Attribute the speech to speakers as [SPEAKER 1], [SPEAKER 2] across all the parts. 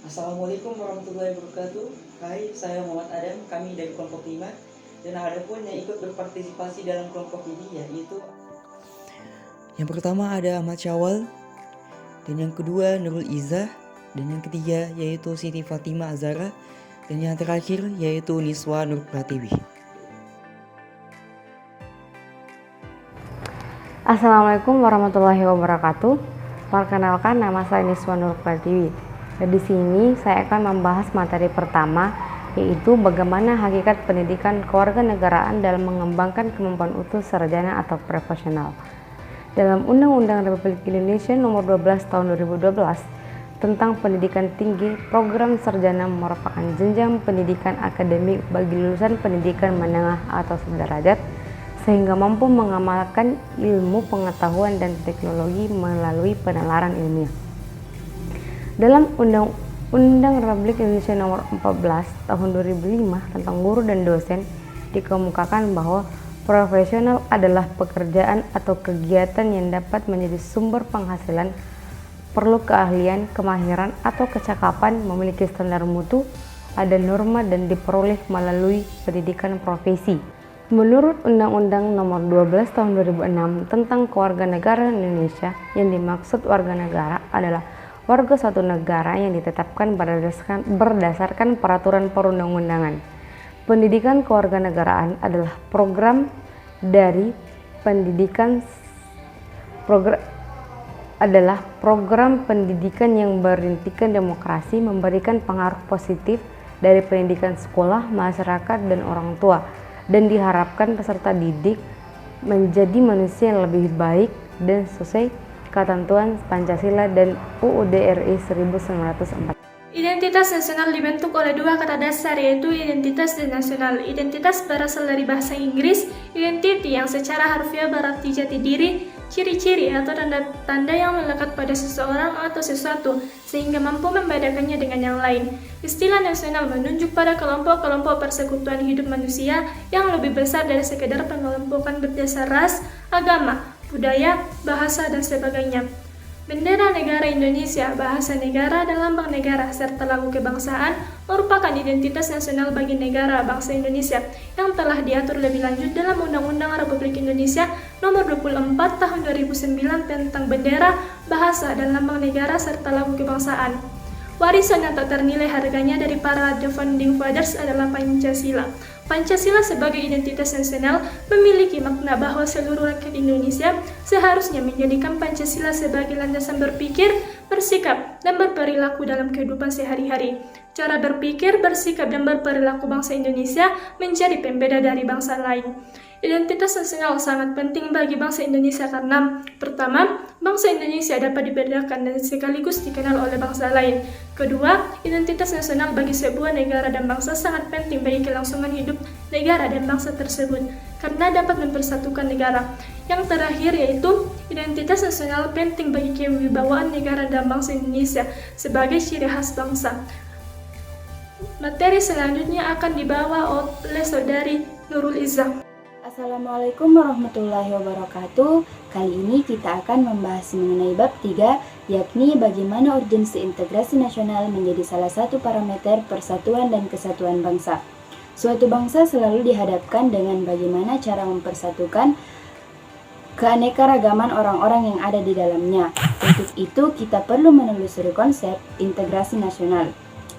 [SPEAKER 1] Assalamualaikum warahmatullahi wabarakatuh. Hai, saya Muhammad Adam, kami dari kelompok 5. Dan ada pun yang ikut berpartisipasi dalam kelompok ini yaitu yang pertama ada Ahmad Syawal, dan yang kedua Nurul Izzah, dan yang ketiga yaitu Siti Fatimah Azara, dan yang terakhir yaitu Niswa Nur Pratiwi.
[SPEAKER 2] Assalamualaikum warahmatullahi wabarakatuh. Perkenalkan, nama saya Niswa Nur Pratiwi. Di sini saya akan membahas materi pertama, yaitu bagaimana hakikat pendidikan kewarganegaraan dalam mengembangkan kemampuan utuh sarjana atau profesional. Dalam Undang-Undang Republik Indonesia Nomor 12 Tahun 2012 tentang pendidikan tinggi, program sarjana merupakan jenjang pendidikan akademik bagi lulusan pendidikan menengah atau sederajat, sehingga mampu mengamalkan ilmu pengetahuan dan teknologi melalui penalaran ilmiah. Dalam Undang-Undang Republik Indonesia Nomor 14 Tahun 2005 tentang guru dan dosen dikemukakan bahwa profesional adalah pekerjaan atau kegiatan yang dapat menjadi sumber penghasilan, perlu keahlian, kemahiran, atau kecakapan, memiliki standar mutu, ada norma dan diperoleh melalui pendidikan profesi. Menurut Undang-Undang Nomor 12 Tahun 2006 tentang Kewarganegaraan Indonesia, yang dimaksud warga negara adalah warga suatu negara yang ditetapkan berdasarkan peraturan perundang-undangan. Pendidikan kewarganegaraan adalah program pendidikan yang berintikan demokrasi, memberikan pengaruh positif dari pendidikan sekolah, masyarakat, dan orang tua, dan diharapkan peserta didik menjadi manusia yang lebih baik dan sesuai ketentuan Pancasila dan UUD RI 1945.
[SPEAKER 3] Identitas nasional dibentuk oleh dua kata dasar, yaitu identitas dan nasional. Identitas berasal dari bahasa Inggris, identity, yang secara harfiah berarti jati diri, ciri-ciri atau tanda-tanda yang melekat pada seseorang atau sesuatu, sehingga mampu membedakannya dengan yang lain. Istilah nasional menunjuk pada kelompok-kelompok persekutuan hidup manusia yang lebih besar dari sekedar pengelompokan berdasar ras, agama, budaya, bahasa, dan sebagainya. Bendera negara Indonesia, bahasa negara, dan lambang negara, serta lagu kebangsaan merupakan identitas nasional bagi negara bangsa Indonesia yang telah diatur lebih lanjut dalam Undang-Undang Republik Indonesia Nomor 24 Tahun 2009 tentang bendera, bahasa, dan lambang negara serta lagu kebangsaan. Warisan yang tak ternilai harganya dari para The Founding Fathers adalah Pancasila. Pancasila sebagai identitas nasional memiliki makna bahwa seluruh rakyat Indonesia seharusnya menjadikan Pancasila sebagai landasan berpikir, bersikap, dan berperilaku dalam kehidupan sehari-hari. Cara berpikir, bersikap, dan berperilaku bangsa Indonesia menjadi pembeda dari bangsa lain. Identitas nasional sangat penting bagi bangsa Indonesia karena, pertama, bangsa Indonesia dapat dibedakan dan sekaligus dikenal oleh bangsa lain. Kedua, identitas nasional bagi sebuah negara dan bangsa sangat penting bagi kelangsungan hidup negara dan bangsa tersebut, karena dapat mempersatukan negara. Yang terakhir yaitu, identitas nasional penting bagi kewibawaan negara dan bangsa Indonesia sebagai ciri khas bangsa. Materi selanjutnya akan dibawa oleh Saudari Nurul Izzah.
[SPEAKER 4] Assalamualaikum warahmatullahi wabarakatuh. Kali ini kita akan membahas mengenai bab 3, yakni bagaimana urgensi integrasi nasional menjadi salah satu parameter persatuan dan kesatuan bangsa. Suatu bangsa selalu dihadapkan dengan bagaimana cara mempersatukan keanekaragaman orang-orang yang ada di dalamnya. Untuk itu, kita perlu menelusuri konsep integrasi nasional.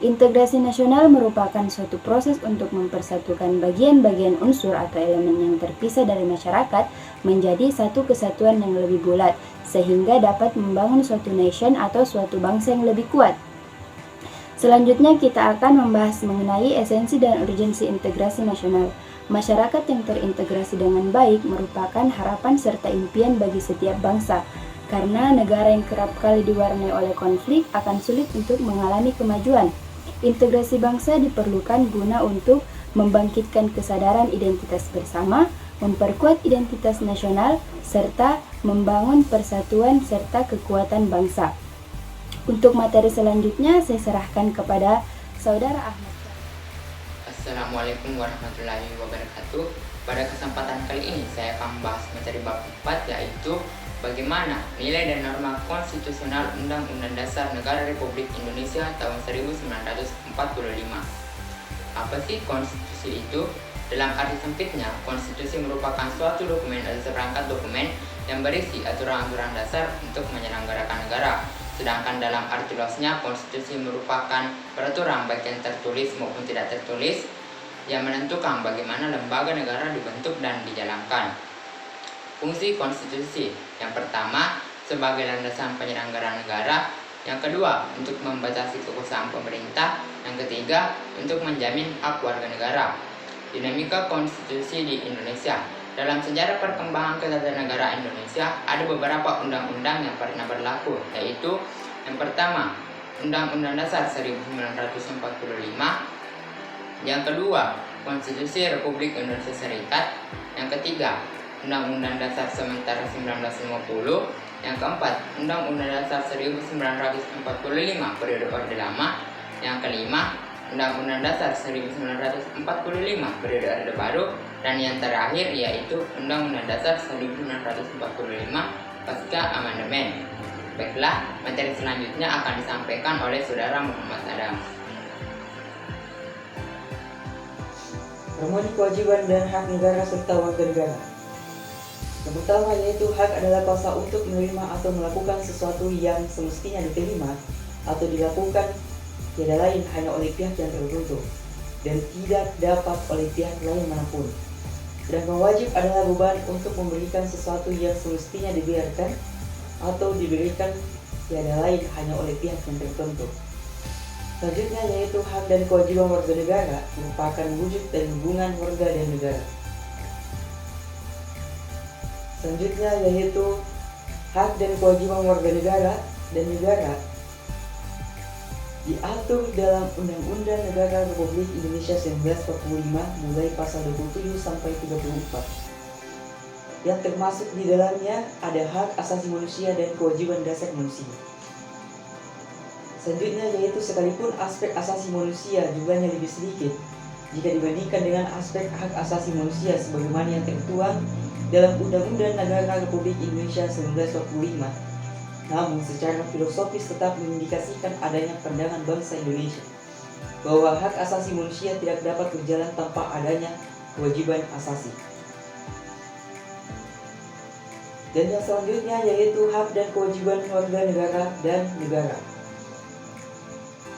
[SPEAKER 4] Integrasi nasional merupakan suatu proses untuk mempersatukan bagian-bagian unsur atau elemen yang terpisah dari masyarakat menjadi satu kesatuan yang lebih bulat, sehingga dapat membangun suatu nation atau suatu bangsa yang lebih kuat. Selanjutnya kita akan membahas mengenai esensi dan urgensi integrasi nasional. Masyarakat yang terintegrasi dengan baik merupakan harapan serta impian bagi setiap bangsa, karena negara yang kerap kali diwarnai oleh konflik akan sulit untuk mengalami kemajuan. Integrasi bangsa diperlukan guna untuk membangkitkan kesadaran identitas bersama, memperkuat identitas nasional, serta membangun persatuan serta kekuatan bangsa. Untuk materi selanjutnya, saya serahkan kepada Saudara Ahmad.
[SPEAKER 5] Assalamualaikum warahmatullahi wabarakatuh. Pada kesempatan kali ini saya akan membahas materi bab 4, yaitu bagaimana nilai dan norma konstitusional Undang-Undang Dasar Negara Republik Indonesia tahun 1945. Apa sih konstitusi itu? Dalam arti sempitnya, konstitusi merupakan suatu dokumen atau serangkaian dokumen yang berisi aturan-aturan dasar untuk menyelenggarakan negara. Sedangkan dalam arti luasnya, konstitusi merupakan peraturan baik yang tertulis maupun tidak tertulis yang menentukan bagaimana lembaga negara dibentuk dan dijalankan. Fungsi konstitusi: yang pertama, sebagai landasan penyelenggaraan negara; yang kedua, untuk membatasi kekuasaan pemerintah; yang ketiga, untuk menjamin hak warga negara. Dinamika konstitusi di Indonesia. Dalam sejarah perkembangan ketatanegaraan Indonesia, ada beberapa undang-undang yang pernah berlaku, yaitu yang pertama, Undang-Undang Dasar 1945; yang kedua, Konstitusi Republik Indonesia Serikat; yang ketiga, Undang-Undang Dasar Sementara 1950; yang keempat, Undang-Undang Dasar 1945 periode Orde Lama; yang kelima, Undang-Undang Dasar 1945 periode Orde Baru; dan yang terakhir yaitu Undang-Undang Dasar 1945 pasca amandemen. Baiklah, materi selanjutnya akan disampaikan oleh Saudara Muhammad Adam.
[SPEAKER 1] Harmoni kewajiban dan hak negara serta warga negara. Yang pertama yaitu hak adalah kuasa untuk menerima atau melakukan sesuatu yang semestinya diterima atau dilakukan tiada lain hanya oleh pihak yang tertentu dan tidak dapat oleh pihak lain manapun. Sedangkan wajib adalah beban untuk memberikan sesuatu yang semestinya dibiarkan atau diberikan tiada lain hanya oleh pihak yang tertentu. Selanjutnya yaitu hak dan kewajiban warga negara merupakan wujud dan hubungan warga dan negara. Selanjutnya yaitu hak dan kewajiban warga negara dan negara diatur dalam Undang-Undang Negara Republik Indonesia 1945 mulai pasal 27 sampai 34. Yang termasuk di dalamnya ada hak asasi manusia dan kewajiban dasar manusia. Selanjutnya yaitu sekalipun aspek asasi manusia jumlahnya lebih sedikit jika dibandingkan dengan aspek hak asasi manusia sebagaimana yang tertuang dalam Undang-Undang Negara Republik Indonesia 1945. Namun secara filosofis tetap mengindikasikan adanya pandangan bangsa Indonesia bahwa hak asasi manusia tidak dapat berjalan tanpa adanya kewajiban asasi. Dan yang selanjutnya yaitu hak dan kewajiban warga negara dan negara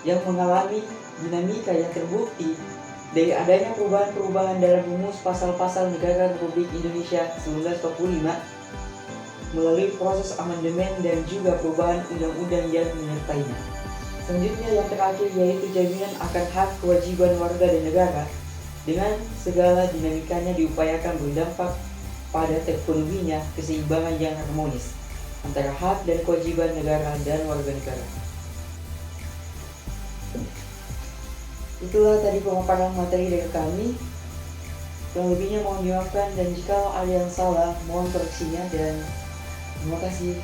[SPEAKER 1] yang mengalami dinamika yang terbukti dari adanya perubahan-perubahan dalam rumus pasal-pasal Negara Republik Indonesia 1945 melalui proses amandemen dan juga perubahan undang-undang yang menyertainya. Selanjutnya yang terakhir yaitu jaminan akan hak kewajiban warga dan negara dengan segala dinamikanya diupayakan berdampak pada terpenuhinya keseimbangan yang harmonis antara hak dan kewajiban negara dan warga negara. Itulah tadi pemaparan materi dari kami. Kurang lebihnya mohon dimaafkan dan jika ada yang salah mohon koreksinya dan terima kasih.